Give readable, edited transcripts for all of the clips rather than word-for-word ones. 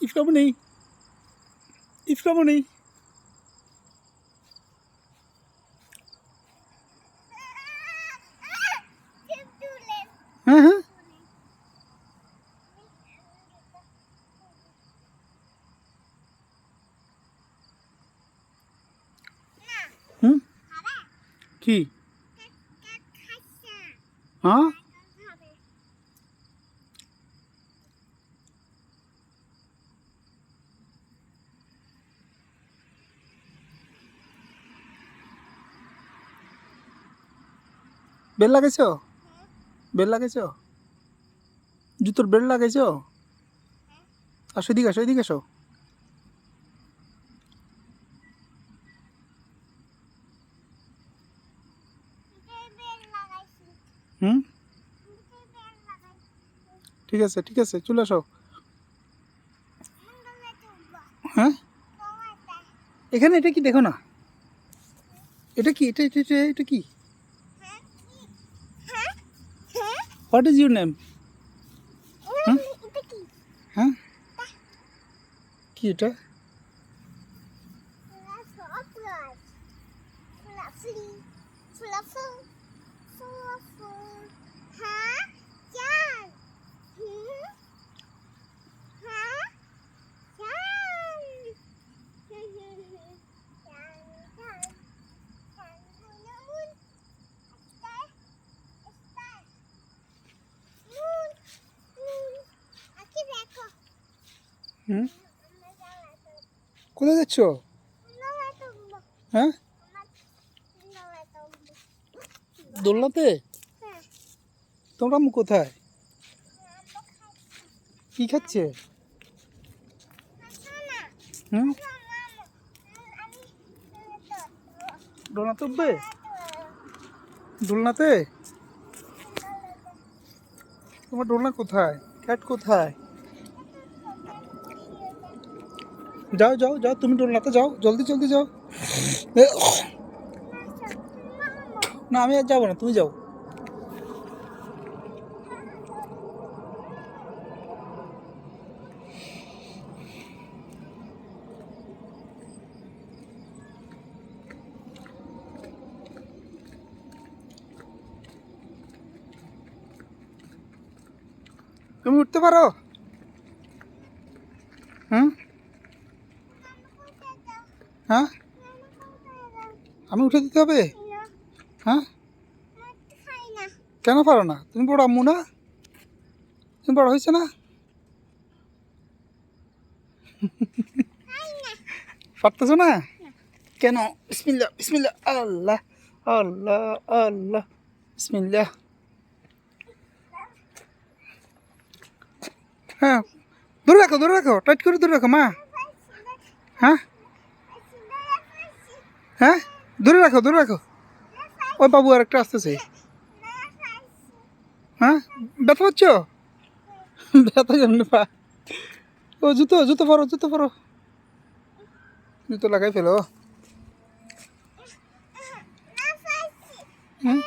ইফরামণি, ইফরামণি, হ্যাঁ হ্যাঁ হুম কি হ্যাঁ বেল লাগাইছ, বেল লাগাইছ, জুতোর বেল লাগাইছ? আসো এদিকে, আসো এদিকে, আসো। হুম ঠিক আছে, ঠিক আছে, চলে আসো। হ্যাঁ এখানে এটা কি দেখো না, এটা কি, এটা এটা এটা এটা কি? What is your name? হ্যাঁ কি এটা? হুম কোথায় যাচ্ছ? হ্যাঁ দোলনাতে? তোমরা আম্মু কোথায়, কি খাচ্ছে? হুম দোলনাতে উঠবে, দোলনাতে? তোমার দোলনা কোথায়, ক্যাট কোথায়? যাও যাও যাও, তুমি দোলনাতে যাও, জলদি জলদি যাও। না আমি আর যাবো না, তুমি যাও। তুমি উঠতে পারো? হুম হ্যাঁ আমি উঠে দিতে হবে? হ্যাঁ কেন পারো না? তুমি বড় আম্মু না, তুমি বড় হয়েছে না? পারতেছো না কেন? বিসমিল্লাহ বিসমিল্লাহ, আল্লাহ আল্লাহ আল্লাহ, বিসমিল্লাহ। হ্যাঁ ধরে রাখো, টাইট করে ধরে রাখো মা। হ্যাঁ হ্যাঁ ধরে রাখো, ধরে রাখো। ওই বাবু আর একটা আসতেছে। হ্যাঁ ব্যথা পাচ্ছ? ব্যথা কেমনে পা? ও জুতো, জুতো পরো, জুতো পরো, জুতো লাগাই ফেলো। হুম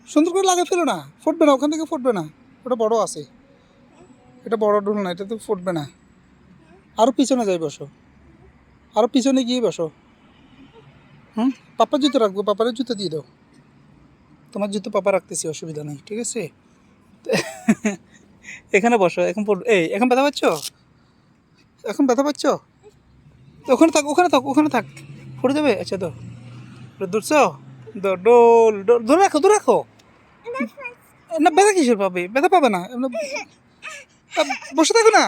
সুন্দর করে লাগাই ফেলো না, ফুটবে না, ওখান থেকে ফুটবে না, ওটা বড় আছে, এটা বড় ডোল না, এটা তো ফুটবে না। আরও পিছনে যাই বসো, আরও পিছনে গিয়ে বসো। হুম পাপার জুতো রাখবো, পাপারের জুতো দিয়ে দাও। তোমার জুতো পাপা রাখতেছি, অসুবিধা নেই, ঠিক আছে। এখানে বসো, এখন এই এখন ব্যথা পাচ্ছ? এখন ব্যথা পাচ্ছ? ওখানে থাক, ওখানে থাক, ওখানে থাক, পড়ে যাবে। আচ্ছা তো দৌড়ছ, ডোল ডোল, ধরে রাখো, ধরে রাখো। না ব্যথা কিসের পাবে, ব্যথা পাবে না, বসে থাকো না।